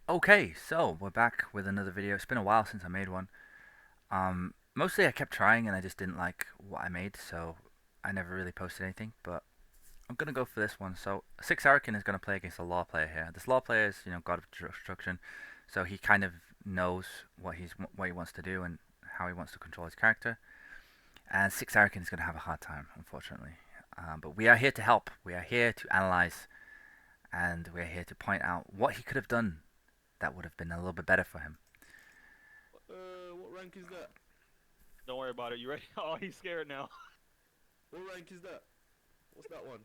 Okay, so we're back with another video. It's been a while since I made one. Mostly I kept trying and I just didn't like what I made, so I never really posted anything. But I'm gonna go for this one. So 6arakin is gonna play against a law player here. This law player is, god of destruction, so he kind of knows what he wants to do and how he wants to control his character. And 6arakin is gonna have a hard time, unfortunately. But we are here to help. We are here to analyze, and we are here to point out what he could have done that would have been a little bit better for him. What rank is that? Don't worry about it. You ready? Oh, he's scared now. What rank is that? What's that one?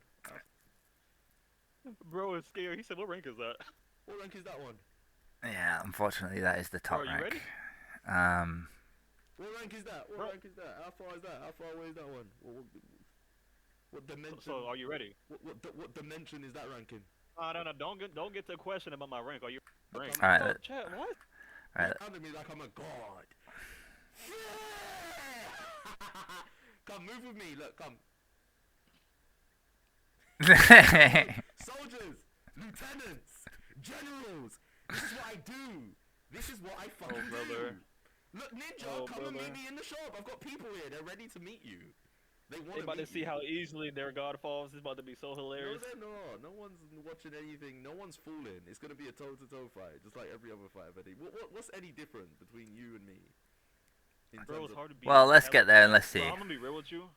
Bro is scared. He said, "What rank is that?" What rank is that one? Yeah, unfortunately, that is the Bro, top are you rank. ready? What rank is that? What Bro. rank is that? How far is that? How far away is that one? What dimension? So, are you ready? What dimension is that ranking? No. Don't get to a question about my rank. Are you rank? All right, Oh, chat. What? all right. You're sounding me like I'm a god. Come, move with me. Look, come. Soldiers, lieutenants, generals. This is what I do. This is what I fucking brother. do. Look, Ninja, Oh, come and brother. meet me in the shop. I've got people here. They're ready to meet you. They want They to about to meet see you. how easily their god falls. It's about to be so No, hilarious. they're not. No one's watching anything. No one's fooling. It's gonna be a toe-to-toe fight, just like every other fight, Eddie. What's any different between you and me? In Bro, terms it's of hard to be. Well, let's get there and let's see. Bro, I'm gonna be real with you.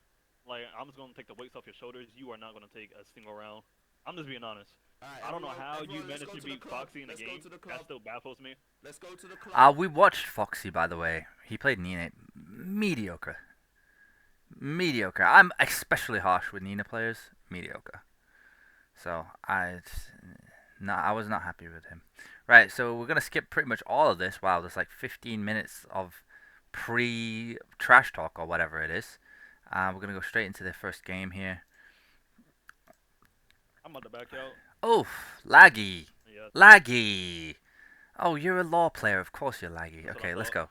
Like, I'm just gonna take the weights off your shoulders. You are not gonna take a single round. I'm just being honest. Alright, I don't know how you everyone, let's managed go to to the beat club. Foxy in the Let's game. go to the That club. still baffles me. Let's go to the club. We watched Foxy, by the way. He played Nina. Mediocre. Mediocre. I'm especially harsh with Nina players. Mediocre. So I was not happy with him. Right, so we're gonna skip pretty much all of this. Wow, there's like 15 minutes of pre-trash talk or whatever it is. We're gonna go straight into the first game here. I'm about to back out. Oh, laggy. Yeah, Laggy. Oh, you're a law player. Of course you're laggy. that's what I Okay, let's thought.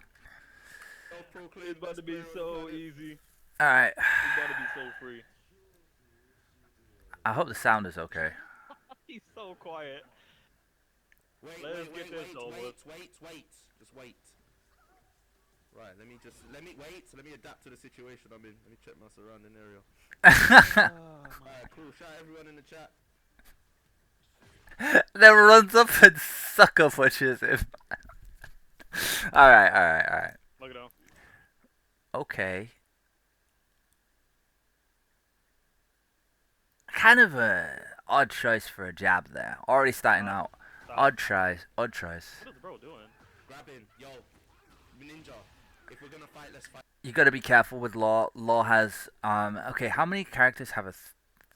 go. It's about to be so easy. All right. It's about to be so free. I hope the sound is okay. He's so quiet. Wait, Let's get this over. wait. Just wait. Right, let me wait. Let me adapt to the situation I'm in. Let me check my surrounding area. Alright, cool. Shout out everyone in the chat. Then runs up and sucker pushes him. Alright. Look at him. Okay. Kind of a odd choice for a jab there. Already starting out. Stop. Odd tries. What is bro doing? Grab him. Yo, Ninja. If we're gonna fight, let's fight. You gotta be careful with Law. Law has, okay, how many characters have a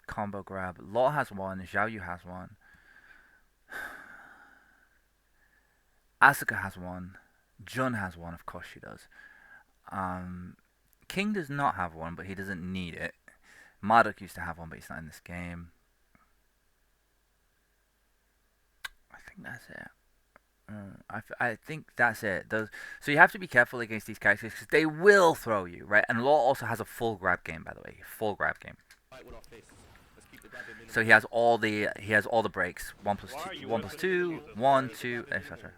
combo grab? Law has one, Xiao Yu has one. Asuka has one. Jun has one, of course she does. King does not have one, but he doesn't need it. Marduk used to have one, but he's not in this game. I think that's it. I think that's it. So you have to be careful against these characters because they will throw you, right? And Law also has a full grab game, by the way, full grab game. Fight with our fists. Let's keep the grabbing minimal. So he has all the breaks. 1 plus Why are 2, you 1 plus whipping 2, Jesus? 1, 2, etc.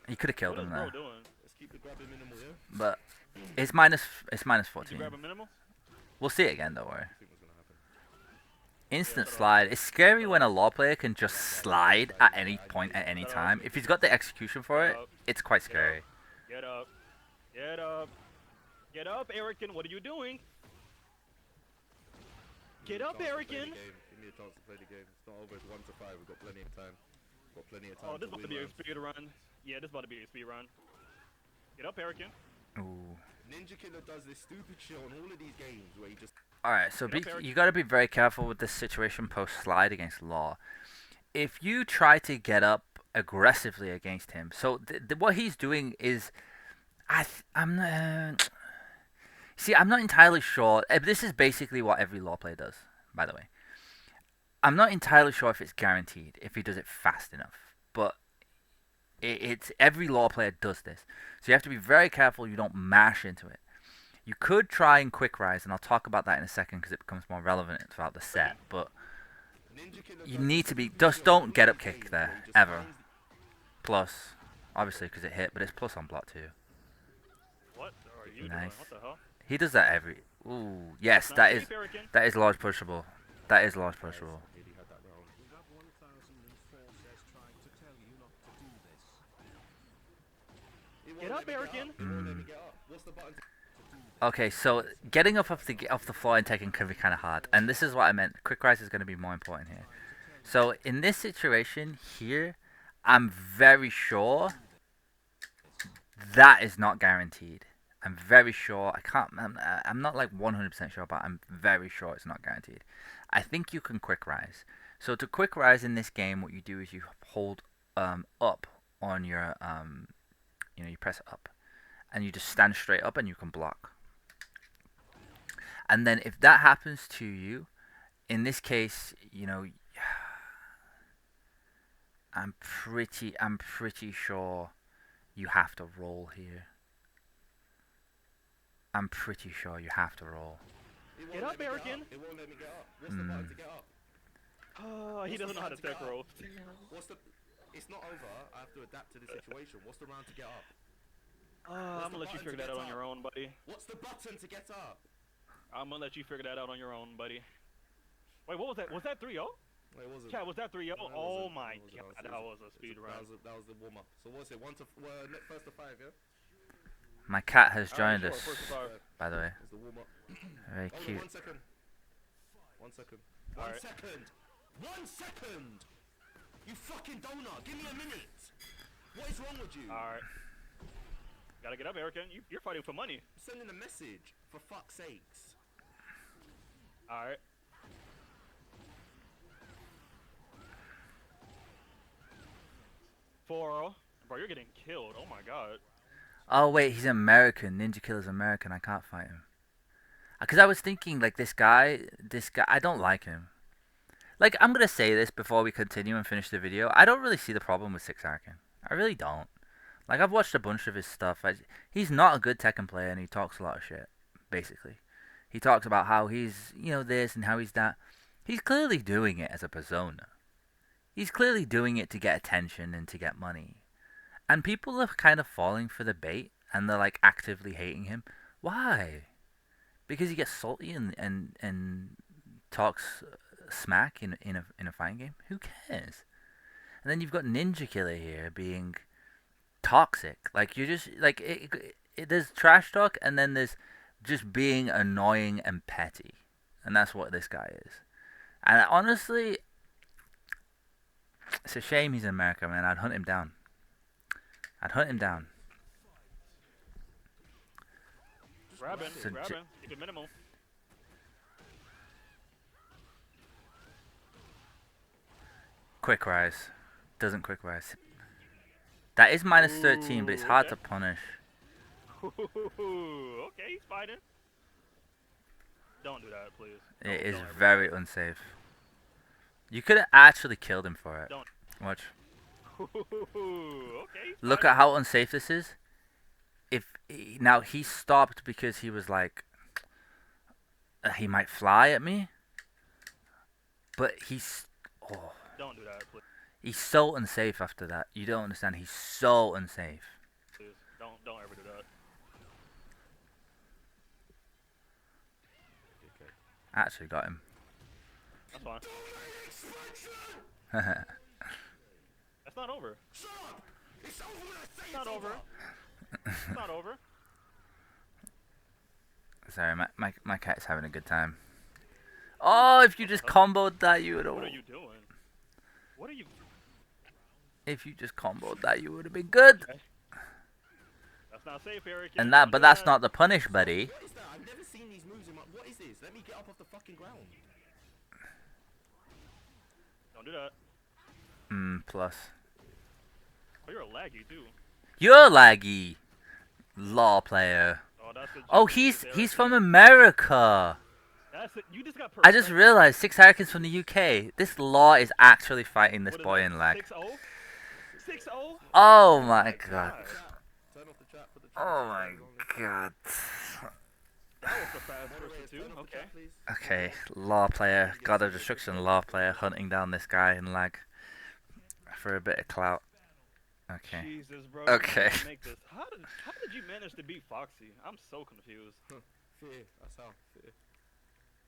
He could have killed What is him bro there, doing? Let's keep the grabbing minimal, yeah? but it's minus Did 14. you grab a minimal? We'll see it again, don't worry. I think what's gonna happen. Instant shut up. slide. It's scary when a law player can just slide at any point at any Shut up. time. If he's got the execution for it, Shut up. it's quite Get scary. Get up. Get up. Get up, Arakin. What are you doing? Get up, Arakin. Give me a chance to play the game. It's not over. It's 1 to 5. We've got plenty of time. Got plenty of time. Oh, this to about to win be a rounds. speed run. Yeah, this about to be a speed run. Get up, Arakin. Ooh. ninjakiller does this stupid shit on all of these games where he just. Alright, so Get up, Eric. you gotta be very careful with this situation post slide against Law. If you try to get up aggressively against him, so what he's doing is, I'm not. See, I'm not entirely sure. This is basically what every Law player does, by the way. I'm not entirely sure if it's guaranteed if he does it fast enough, but it's every Law player does this. So you have to be very careful you don't mash into it. You could try and quick rise, and I'll talk about that in a second because it becomes more relevant throughout the set. But Ninja killer You does need this to be. in Just a don't get normal up kick game where he there just ever. finds Plus, obviously because it hit, but it's plus on block too. What are you doing? Nice. What the hell? He does that every. Ooh, That's yes, not that is safe, Arakin. that is large pushable. That is large Guys, pushable. I nearly had that round. It Get won't up, let me get Arakin. up. It won't let me get up. What's the button to Okay, so getting up off the floor in Tekken can be kind of hard, and this is what I meant. Quick rise is going to be more important here. So in this situation here, I'm very sure that is not guaranteed. I'm very sure. I can't. I'm not like 100% sure, but I'm very sure it's not guaranteed. I think you can quick rise. So to quick rise in this game, what you do is you hold up on your you press up, and you just stand straight up, and you can block. And then if that happens to you, in this case, I'm pretty sure you have to roll here. I'm pretty sure you have to roll. Get up, Arakin. It won't let me get up. What's the button to get up? He doesn't know how to tech rope. What's the? It's not over. I have to adapt to the situation. What's the round to get up? I'm gonna let you figure that out on your own, buddy. What's the button to get up? I'm gonna let you figure that out on your own, buddy. Wait, what was that? Was that 3-0? Wait, was it? Chat, was that 3-0? No, Oh my god, that was a speed run. That was the warm up. So what's it? First to 5, yeah? My cat has Alright, joined sure, us, first to 5. by the way. It's the warm up. Very Oh, cute. 1 second. 1 second. Alright. 1 second. 1 second. You fucking donut. Give me a minute. What is wrong with you? Alright. Gotta get up, Arakin. You're fighting for money. I'm sending a message. For fuck's sakes. Alright. Bro, you're getting killed. Oh my god. Oh wait, he's American. Ninjakiller's American. I can't fight him. Cause I was thinking like this guy. I don't like him. Like I'm gonna say this before we continue and finish the video. I don't really see the problem with 6arakin. I really don't. Like I've watched a bunch of his stuff. He's not a good Tekken player, and he talks a lot of shit. Basically, he talks about how he's this and how he's that. He's clearly doing it as a persona. He's clearly doing it to get attention and to get money. And people are kind of falling for the bait, and they're like actively hating him. Why? Because he gets salty and talks smack in a fighting game. Who cares? And then you've got ninjakiller here being toxic. Like you're just like there's trash talk, and then there's just being annoying and petty, and that's what this guy is. And honestly, it's a shame he's in America, man. I'd hunt him down. I'd hunt him down. Grab him. Keep it minimal. Quick rise. Doesn't quick rise. That is minus 13, but it's hard to punish. Okay, he's fighting. Don't do that, please. It is don't ever very unsafe. You could have actually killed him for it. Don't. Watch. Okay. Look at how unsafe this is. Now he stopped because he was like, he might fly at me. But Don't do that, please. he's so unsafe after that. You don't understand. He's so unsafe. Please. Don't ever do that. Okay. I actually got him. That's fine. That's not over. It's over when I say It's not over. It's not over. Sorry, my cat's having a good time. Oh, if you just comboed that, you would have. What are you doing? What are you? If you just comboed that, you would have been good. That's not safe, Eric. But that's not the punish, buddy. What is that? I've never seen these moves in my... What is this? Let me get up off the fucking ground. Don't do that. Plus. Oh, you're a laggy too. You're laggy. Law player. Oh, that's the. Oh, he's from America. That's it. You just got. I just realized 6arakin's from the UK. This law is actually fighting this boy in lag. 6-0. 6-0. Oh my god. Turn off the chat. Put the chat Oh my god. That was a fast person Moderators, too. turn off the Okay. chat, please. Okay, Moderators. law player, Let me get God this of video Destruction, quickly. law player, hunting down this guy in lag for a bit of clout. Okay. Jesus, bro, you Okay. can't make this. How did you manage to beat Foxy? I'm so confused. Fear. That's how. Fear.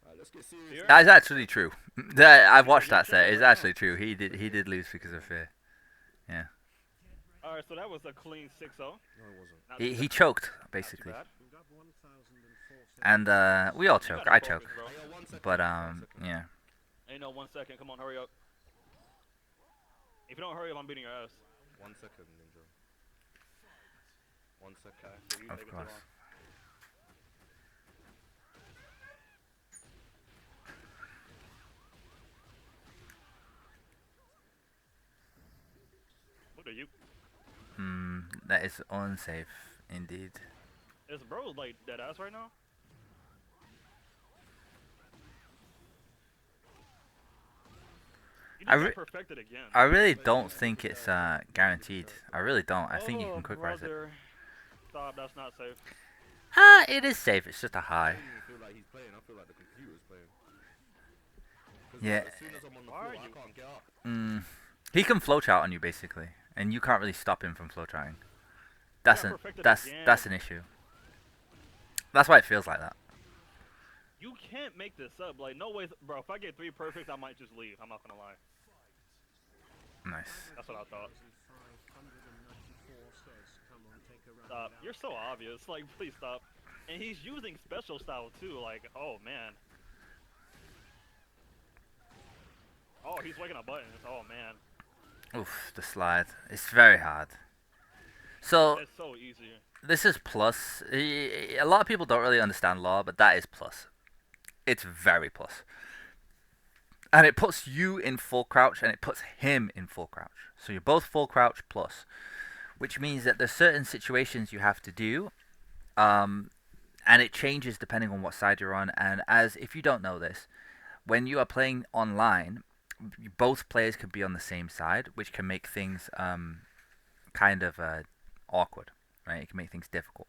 Alright, let's get serious Fear? now. That is actually true. I've Fear, watched you're that set. chilling It's right now. actually true. He did lose because of fear. Yeah. All right, so that was a clean 6-0. No, it wasn't. He choked Not too basically, bad. and we all You choke. gotta I focus, choke, bro. Hey, yo, 1 second. but 1 second. yeah. Ain't no 1 second. Come on, hurry up. If you don't hurry up, I'm beating your ass. 1 second, Ninja. 1 second. Okay, so you Of take it too course. long. What are you? That is unsafe indeed. Is bro like dead ass right now? You I just re got perfected again. I really don't think it's guaranteed. I really don't. I think you Oh, can quick rise it. brother. Stop, that's not safe. It is safe. It's just a I high. don't even feel like he's playing. I feel like the computer's playing. Because Yeah. as soon as I'm on the Why floor, are I you? can't get up. He can flowchart on you basically, and you can't really stop him from flowcharting. You That's got an perfected that's again. that's an issue. That's why it feels like that. You can't make this up. Like, no way. Bro, if I get 3 perfect, I might just leave. I'm not gonna lie. Nice. That's what I thought. Stop. You're so obvious. Like, please stop. And he's using special style too. Like, oh man. Oh, he's waking up buttons. Oh man. Oof, the slide. It's very hard. So It's so easy. this is plus. A lot of people don't really understand law, but that is plus. It's very plus. And it puts you in full crouch, and it puts him in full crouch. So you're both full crouch plus, which means that there's certain situations you have to do, and it changes depending on what side you're on. And as if you don't know this, when you are playing online, both players can be on the same side, which can make things kind of awkward, right? It can make things difficult.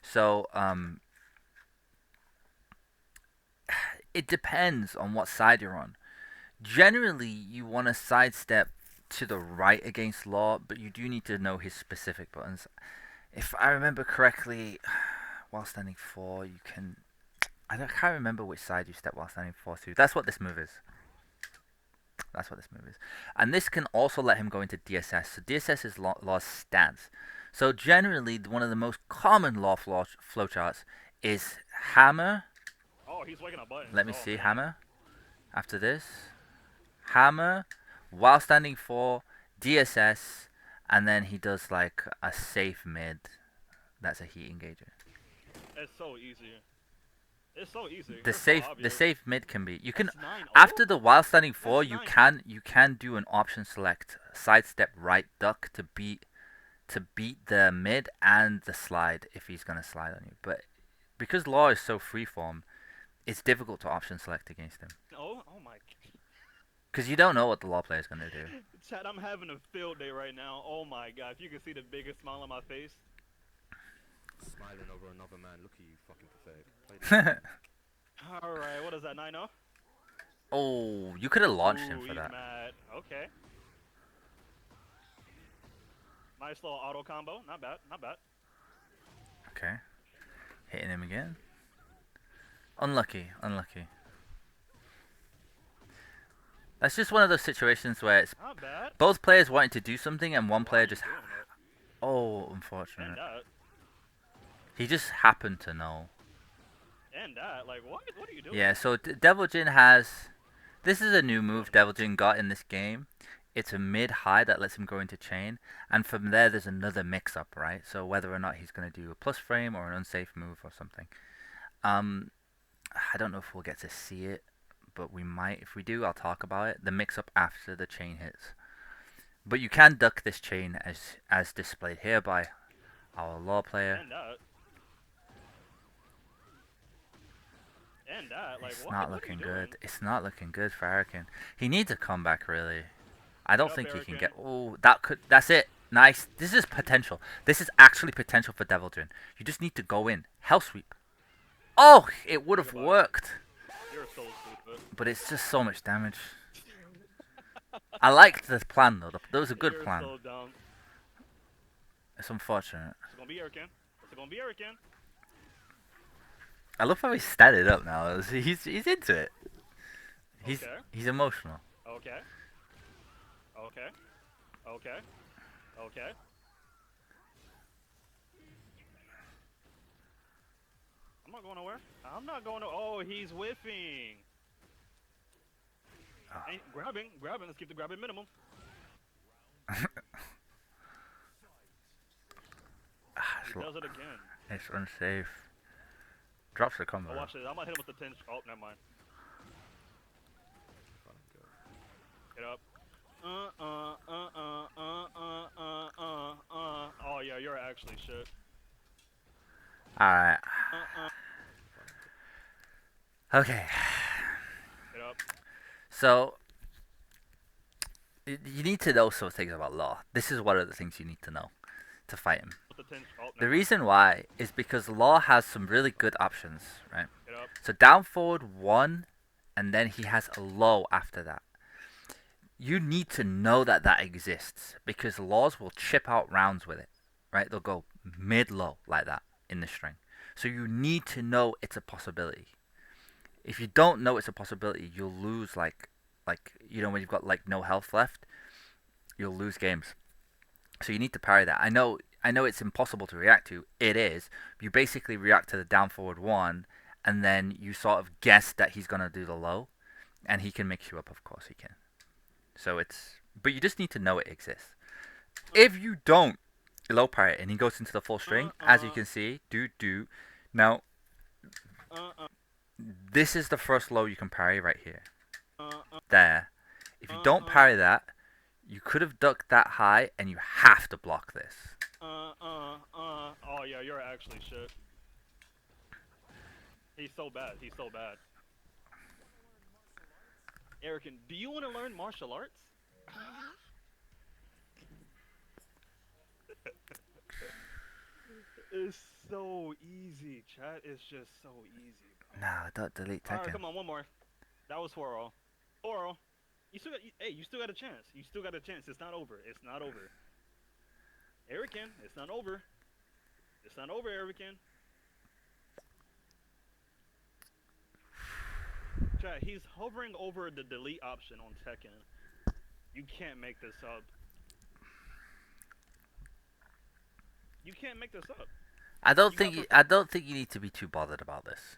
So it depends on what side you're on. Generally, you want to sidestep to the right against Law, but you do need to know his specific buttons. If I remember correctly, while standing 4, you can. Can't remember which side you step while standing 4 to. That's what this move is. That's what this move is. And this can also let him go into DSS. So DSS is Law's stance. So generally, one of the most common Law flowcharts is hammer. Oh, he's waking up buttons. Let me Oh, see, man. hammer. After this, hammer, while standing 4, DSS, and then he does like a safe mid. That's a heat engager. It's so easy. It's so easy. The It's so safe obvious. mid can be. You can That's 9-0? after the while standing 4, That's you can do an option select sidestep right duck to beat the mid and the slide if he's gonna slide on you. But because Law is so freeform, it's difficult to option select against him. Oh my. Because you don't know what the Law player is gonna do. Chad, I'm having a field day right now. Oh my god. If you can see the biggest smile on my face. Smiling over another man. Look at you, fucking pathetic. Alright, what is that, 9-0? Oh, you could have launched him Ooh, for he's that. mad. Okay. Nice little auto combo. Not bad. Not bad. Okay. Hitting him again. Unlucky. That's just one of those situations where it's Not bad. both players wanting to do something and one Why player are you just. doing it? Oh, And unfortunate. that. He just happened to know. And that. Like, what? What are you doing? Yeah, so Devil Jin has. This is a new move Devil Jin got in this game. It's a mid high that lets him go into chain, and from there there's another mix up, right? So whether or not he's going to do a plus frame or an unsafe move or something. I don't know if we'll get to see it, but we might. If we do, I'll talk about it. The mix up after the chain hits. But you can duck this chain as displayed here by our Law player. And that. And that. Like, It's what? not What are you looking doing? good. It's not looking good for Arakin. He needs a comeback, really. I don't Yup, think he can Arakin. get. Oh, that's it. Nice. This is potential. This is actually potential for Devil Jin. You just need to go in. Hell sweep. Oh, it would have Goodbye. worked, You're so stupid. but it's just so much damage. I liked the plan though. That was a good You're plan. so dumb. It's unfortunate. It's gonna be Arakin. It's gonna be Arakin. I love how he's standing up now. He's into it. He's Okay. he's emotional. Okay. Okay. Okay. Okay. I'm not going nowhere. I'm not going to. Oh, he's whiffing. Oh. Ain't grabbing. Grabbing. Let's keep the grabbing minimum. He does it again. It's unsafe. Drops the combo. Oh, watch this. I'm gonna hit him with the 10. Oh, never mind. Get up. Oh yeah, you're actually shit. Alright. Okay. Get up. So, you need to know some things about Law. This is one of the things you need to know to fight him. With the 10. Oh, The never mind. reason why is because Law has some really good options, right? Get up. So down forward 1, and then he has a low after that. You need to know that that exists, because Laws will chip out rounds with it, right? They'll go mid-low like that in the string. So you need to know it's a possibility. If you don't know it's a possibility, you'll lose like you know when you've got like no health left, you'll lose games. So you need to parry that. I know it's impossible to react to. It is. You basically react to the down forward 1, and then you sort of guess that he's gonna do the low, and he can mix you up. Of course he can. So it's, but you just need to know it exists. If you don't low parry it and he goes into the full string, as you can see, now this is the first low you can parry right here. There. If you don't parry that, you could have ducked that high, and you have to block this. Oh yeah, you're actually shit. He's so bad. He's so bad. Arakin, do you want to learn martial arts? It's so easy, chat. It's just so easy. Nah, don't delete Alright, Tekken. come on, one more. That was 4-0. 4-0. You still got, hey, you still got a chance. You still got a chance. It's not over. It's not over. Arakin, it's not over. It's not over, Arakin. Chat, he's hovering over the delete option on Tekken. You can't make this up. You can't make this up. I don't You got think you need to be too bothered about this.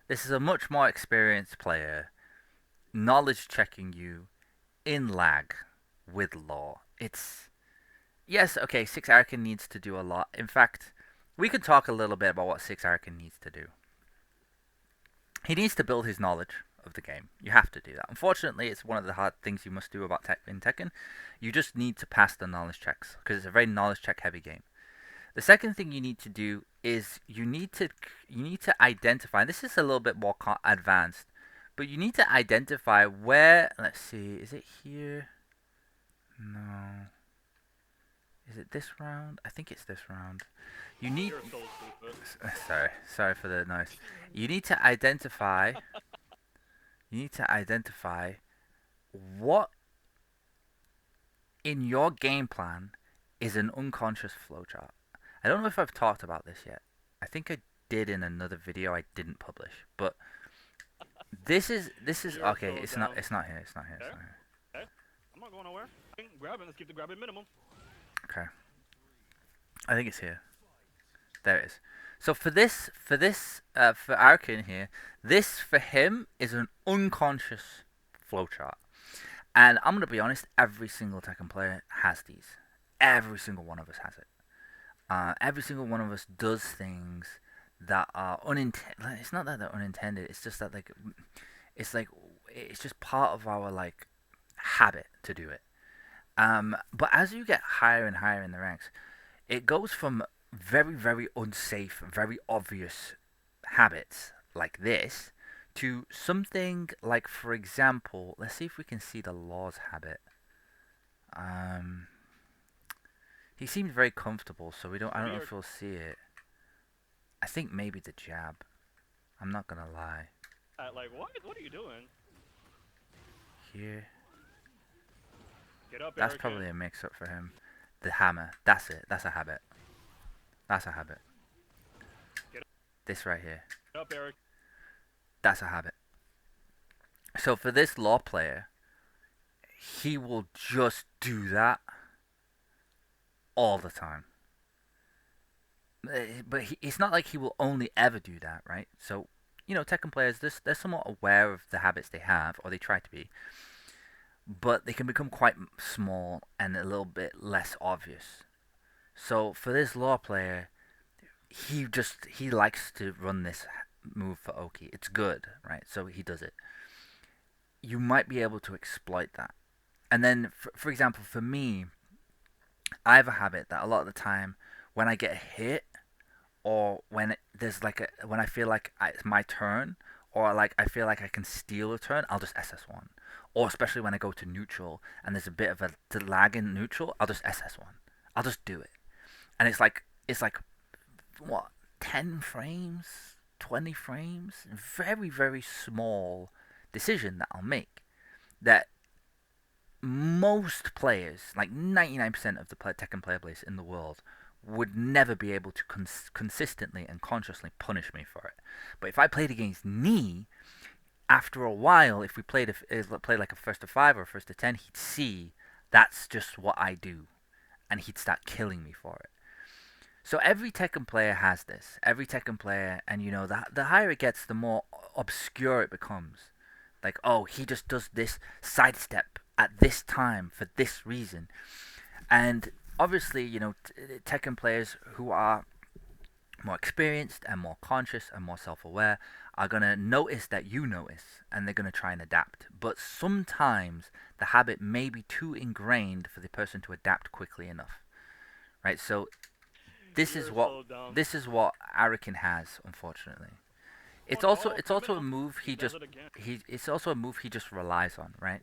This is a much more experienced player, knowledge checking you in lag with Law. It's, yes, okay, 6arakin needs to do a lot. In fact, we could talk a little bit about what 6arakin needs to do. He needs to build his knowledge of the game. You have to do that. Unfortunately, it's one of the hard things you must do about in Tekken. You just need to pass the knowledge checks, because it's a very knowledge check heavy game. The second thing you need to do is you need to identify. This is a little bit more advanced, but you need to identify where. Let's see. Is it here? No. Is it this round? I think it's this round. You need. You're so stupid. Sorry for the noise. You need to identify. You need to identify what in your game plan is an unconscious flowchart. I don't know if I've talked about this yet. I think I did in another video I didn't publish, but this is You're okay. so It's dumb. not here. It's not here. Okay. Okay. I'm not going nowhere. Grabbing. Let's keep the grabbing minimum. Okay. I think it's here. There it is. So for Arakin here, this for him is an unconscious flowchart. And I'm gonna be honest, every single Tekken player has these. Every single one of us has it. Every single one of us does things that are unintended. It's not that they're unintended. It's just that it's just part of our like habit to do it. But as you get higher and higher in the ranks, it goes from very, very unsafe, very obvious habits like this to something like, for example, let's see if we can see the Law's habit. He seems very comfortable, so I don't know if we'll see it. I think maybe the jab. I'm not gonna lie. Like what? What are you doing? Here, Get up, that's Erican. probably a mix-up for him. The hammer. That's it. That's a habit. That's a habit. Get This right here. up, Eric. That's a habit. So for this law player, he will just do that all the time. But it's not like he will only ever do that, right? So, Tekken players, they're somewhat aware of the habits they have, or they try to be, but they can become quite small and a little bit less obvious. So for this law player, he likes to run this move for Oki. It's good, right? So he does it. You might be able to exploit that. And then, for example, for me, I have a habit that a lot of the time when I get hit, or when when I feel like it's my turn, or like I feel like I can steal a turn, I'll just SS1. Or especially when I go to neutral and there's a bit of a lag in neutral, I'll just SS1. I'll just do it, and it's like what, 10 frames, 20 frames, very very small decision that I'll make that most players, like 99% of the Tekken player base in the world, would never be able to consistently and consciously punish me for it. But if I played against Knee, after a while, if we played like a first to 5 or a first to 10, he'd see that's just what I do, and he'd start killing me for it. So every Tekken player has this. Every Tekken player, and the higher it gets, the more obscure it becomes. Like, oh, he just does this sidestep at this time for this reason. And obviously, Tekken players who are more experienced and more conscious and more self-aware are going to notice that you notice, and they're going to try and adapt. But sometimes the habit may be too ingrained for the person to adapt quickly enough, right? So this is You're what so dumb. this is what Arakin has, unfortunately. Oh It's also no, it's also a criminal. move He does it again. it's also a move he just relies on, right?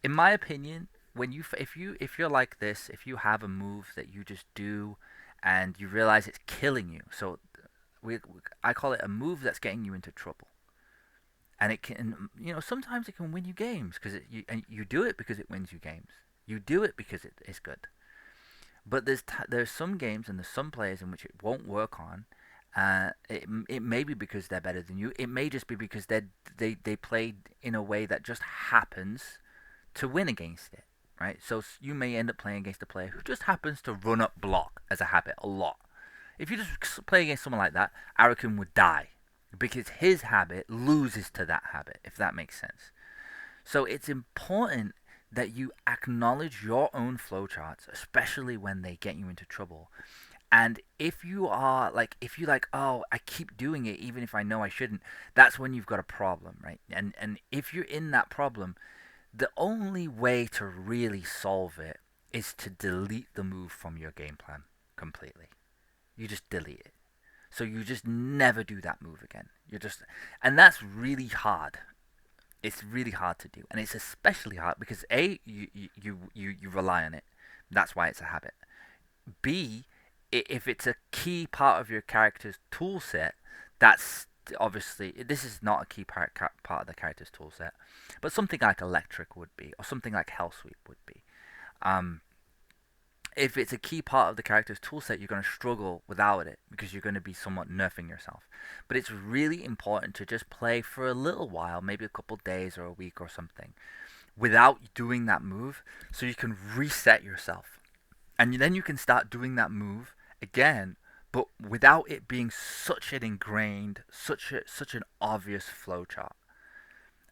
In my opinion, when if you're like this, if you have a move that you just do and you realize it's killing you, so I call it a move that's getting you into trouble. And it can, sometimes it can win you games and you do it because it wins you games. You do it because it is good. But there's some games and there's some players in which it won't work on. It may be because they're better than you. It may just be because they played in a way that just happens to win against it, right? So you may end up playing against a player who just happens to run up block as a habit a lot. If you just play against someone like that, Arakin would die because his habit loses to that habit, if that makes sense. So it's important that you acknowledge your own flowcharts, especially when they get you into trouble. And if you like, oh, I keep doing it even if I know I shouldn't, that's when you've got a problem, right? And if you're in that problem, the only way to really solve it is to delete the move from your game plan completely. You just delete it. So you just never do that move again. And that's really hard. It's really hard to do, and it's especially hard because you rely on it. That's why it's a habit. B, if it's a key part of your character's tool set, that's obviously this is not a key part of the character's tool set, but something like electric would be, or something like hell sweep would be. Um, if it's a key part of the character's toolset, you're going to struggle without it because you're going to be somewhat nerfing yourself. But it's really important to just play for a little while, maybe a couple days or a week or something, without doing that move so you can reset yourself. And then you can start doing that move again, but without it being such an ingrained, such an obvious flowchart.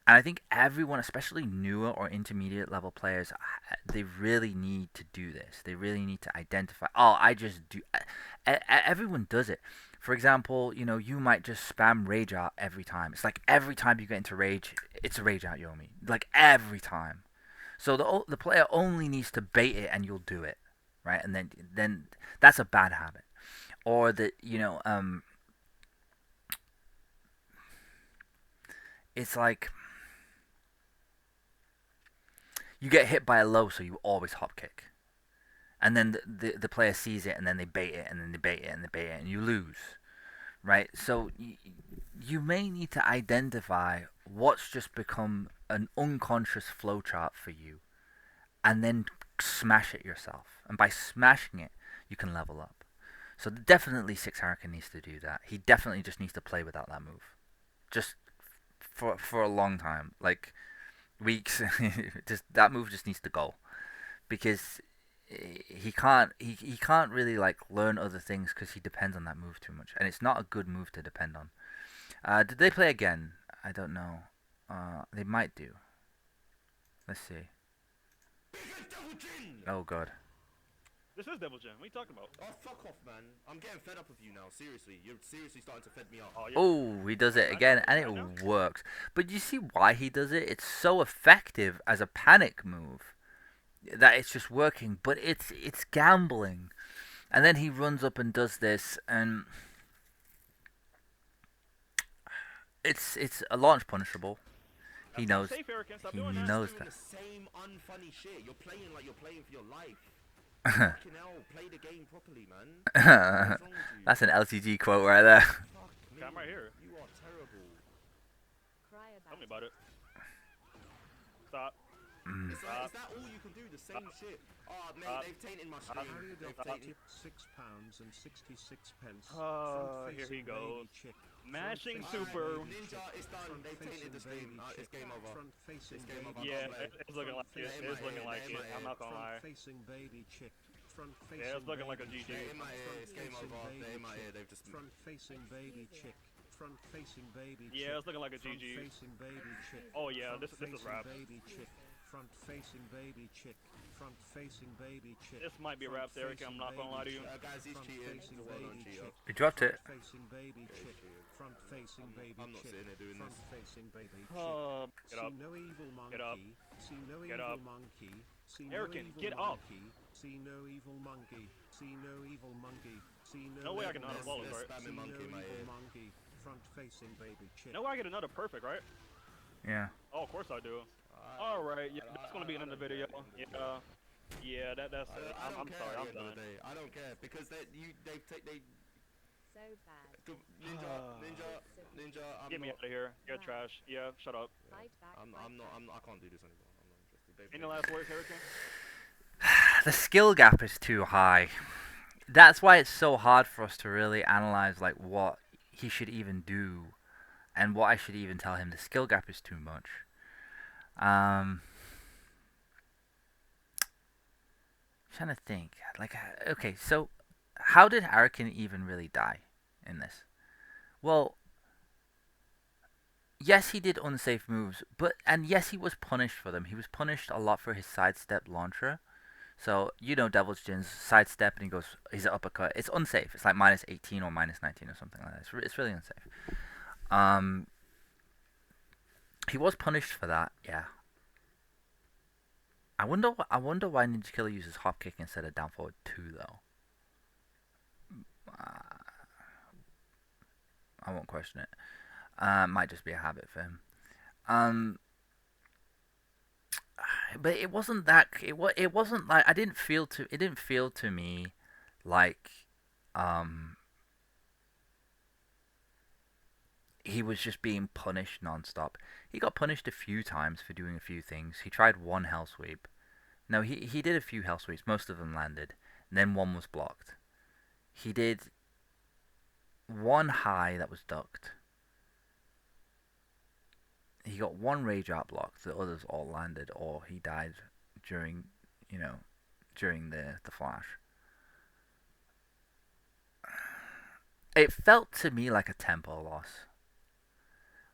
And I think everyone, especially newer or intermediate level players, they really need to do this. They really need to identify. Oh, I just do. Everyone does it. For example, you might just spam rage out every time. It's like every time you get into rage, it's a rage out Yomi. Like every time. So the player only needs to bait it, and you'll do it, right? And then that's a bad habit. Or that it's like you get hit by a low, so you always hop kick, and then the player sees it, and then they bait it, and then they bait it, and they bait it, and you lose, right? So you may need to identify what's just become an unconscious flowchart for you, and then smash it yourself. And by smashing it, you can level up. So definitely 6arakin needs to do that. He definitely just needs to play without that move, just for a long time, like weeks. Just that move just needs to go because he can't really like learn other things because he depends on that move too much, and it's not a good move to depend on. Did they play again? I don't know. They might do. Let's see. Oh god. This is Devil Jin. What are you talking about? Oh, fuck off, man. I'm getting fed up with you now. Seriously. You're seriously starting to fed me up. Oh, yeah. Oh, he does it Right again, now? and Right now? it works. But you see why he does it? It's so effective as a panic move that it's just working. But it's gambling, and then he runs up and does this, and it's a launch punishable. He That's not knows. safe, Erican. Stop He doing You're that. just knows doing that. the same unfunny shit. You're playing like you're playing for your life. Fucking hell, play the game properly, man. What is wrong with you? That's an LTG quote right there. Fuck me. I'm right here. You are terrible. Tell me about it. Stop. It's like, is that all you can do? The same shit. Oh, mate, they've tainted my stream. They've tainted. £6.66. Here he goes. Mashing super. Ninja, it's done. They've tainted the stream. It's game over. It's game over. Yeah, Don't play. it's looking like it. It's looking like it. I'm not gonna lie. Yeah, it's looking like a GG. They're in my ear. It's game over. They're in my ear. They've just. Front facing baby chick. Front facing baby chick. Yeah, it's looking like a Front GG. facing baby chick. Oh yeah, Front this is facing rap. baby chick. Front facing baby chick. Front facing baby chick. This might be a rap, Eric. I'm not gonna lie to you. Guys, he's cheating. He's a well-known cheater. He dropped it. Front facing baby chick. Front facing baby I'm not chick. sitting there doing Front this. facing baby chick. Get up. See no evil monkey. Get up. See no Get evil up. monkey. See Erican, no evil get up. monkey. See no evil monkey. See no evil monkey. See No way I can evil not follow, monkey. right? Spamming See monkey in no my evil ear. monkey. Front facing baby chick. No way I get another perfect, right? Yeah. Oh, of course I do. All right, yeah, that's gonna be another video. Yeah, yeah, that's. I don't I'm care sorry, at I'm the end of done. the day. I don't care because they So bad. ninja. I'm Get me not. out of here. You're trash. Yeah, shut up. Fight back. I'm fight not. back. I can't do this anymore. I'm not interested. Any last words, Hurricane? The skill gap is too high. That's why it's so hard for us to really analyze like what he should even do and what I should even tell him. The skill gap is too much. Trying to think. Like, okay, so how did Arakin even really die in this? Well, yes, he did unsafe moves, and yes, he was punished for them. He was punished a lot for his sidestep launcher. So you know, Devil's Jin's sidestep, and he goes, he's an uppercut. It's unsafe. It's like minus 18 or minus 19 or something like that. It's really unsafe. He was punished for that. Yeah. I wonder why ninjakiller uses hop kick instead of down forward 2 though. I won't question it. Might just be a habit for him. But it wasn't that. It wasn't like I didn't feel to. It didn't feel to me like he was just being punished nonstop. He got punished a few times for doing a few things. He tried one hell sweep. No, he did a few hell sweeps. Most of them landed. And then one was blocked. He did one high that was ducked. He got one rage out blocked. The others all landed, or he died during, during the flash. It felt to me like a tempo loss.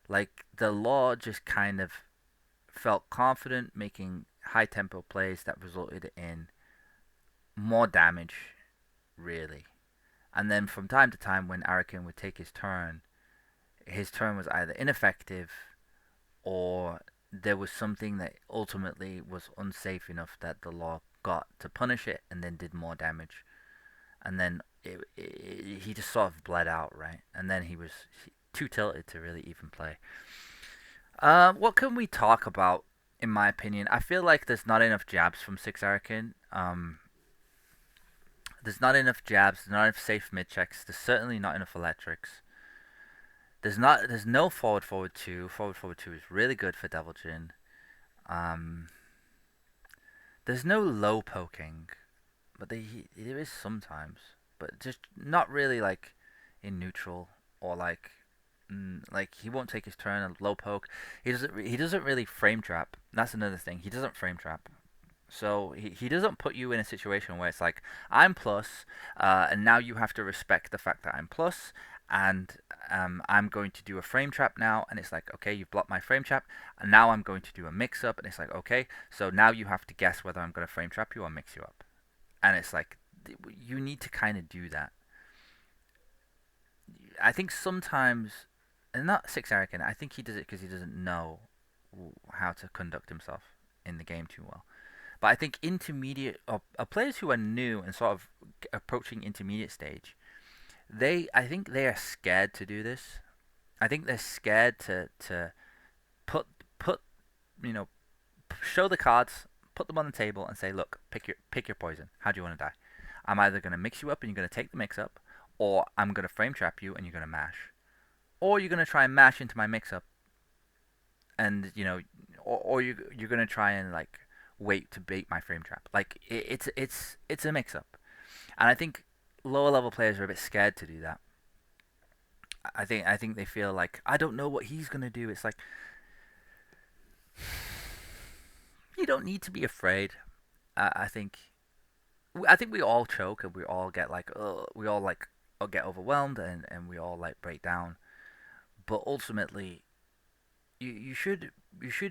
Like the law just kind of felt confident making high tempo plays that resulted in more damage, really. And then from time to time, when Arakin would take his turn was either ineffective or there was something that ultimately was unsafe enough that the law got to punish it and then did more damage. And then he just sort of bled out, right? And then he was too tilted to really even play. What can we talk about, in my opinion? I feel like there's not enough jabs from 6arakin. There's not enough jabs, there's not enough safe mid checks, there's certainly not enough electrics. There's no forward two. Forward two is really good for Devil Jin. Um, there's no low poking, but there is sometimes, but just not really like in neutral or like he won't take his turn and low poke. He doesn't really frame trap. That's another thing. He doesn't frame trap. So he doesn't put you in a situation where it's like I'm plus, and now you have to respect the fact that I'm plus, and I'm going to do a frame trap now, and it's like okay, you've blocked my frame trap, and now I'm going to do a mix up, and it's like okay, so now you have to guess whether I'm going to frame trap you or mix you up, and it's like you need to kind of do that. I think sometimes, and not 6arakin, I think he does it because he doesn't know how to conduct himself in the game too well. But I think intermediate or players who are new and sort of approaching intermediate stage, I think they are scared to do this. I think they're scared to put put you know show the cards, put them on the table, and say, look, pick your poison. How do you want to die? I'm either gonna mix you up and you're gonna take the mix up, or I'm gonna frame trap you and you're gonna mash, or you're gonna try and mash into my mix up, and or you're gonna try and like wait to bait my frame trap. Like it's a mix up, and I think lower level players are a bit scared to do that. I think they feel like I don't know what he's gonna do. It's like you don't need to be afraid. I think we all choke and we all get like we all like get overwhelmed and we all like break down. But ultimately, you should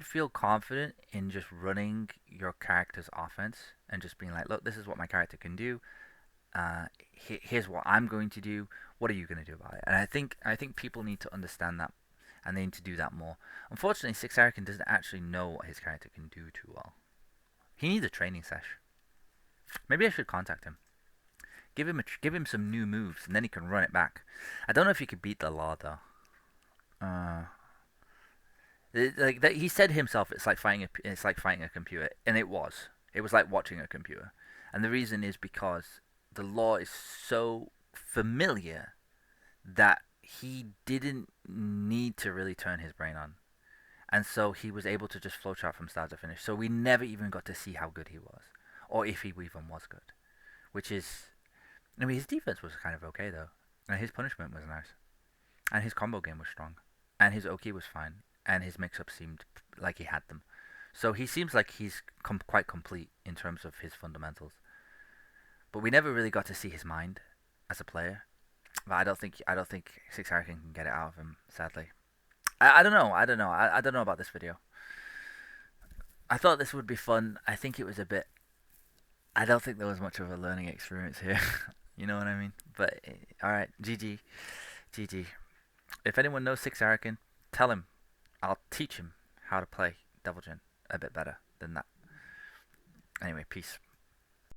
feel confident in just running your character's offense and just being like, look, this is what my character can do. Here's what I'm going to do. What are you going to do about it? And I think people need to understand that, and they need to do that more. Unfortunately, 6arakin doesn't actually know what his character can do too well. He needs a training sesh. Maybe I should contact him. Give him some new moves, and then he can run it back. I don't know if he could beat the law though. Uh, like that he said himself, it's like fighting a computer, and it was. It was like watching a computer, and the reason is because the law is so familiar that he didn't need to really turn his brain on, and so he was able to just flowchart from start to finish. So we never even got to see how good he was, or if he even was good. Which is, I mean, his defense was kind of okay though, and his punishment was nice, and his combo game was strong, and his Oki was fine, and his mix-up seemed like he had them. So he seems like he's quite complete in terms of his fundamentals. But we never really got to see his mind as a player. But I don't think 6arakin can get it out of him. Sadly, I don't know. I don't know about this video. I thought this would be fun. I think it was a bit. I don't think there was much of a learning experience here. You know what I mean? But all right, GG, GG. If anyone knows 6arakin, tell him. I'll teach him how to play Devil Jin a bit better than that. Anyway, peace.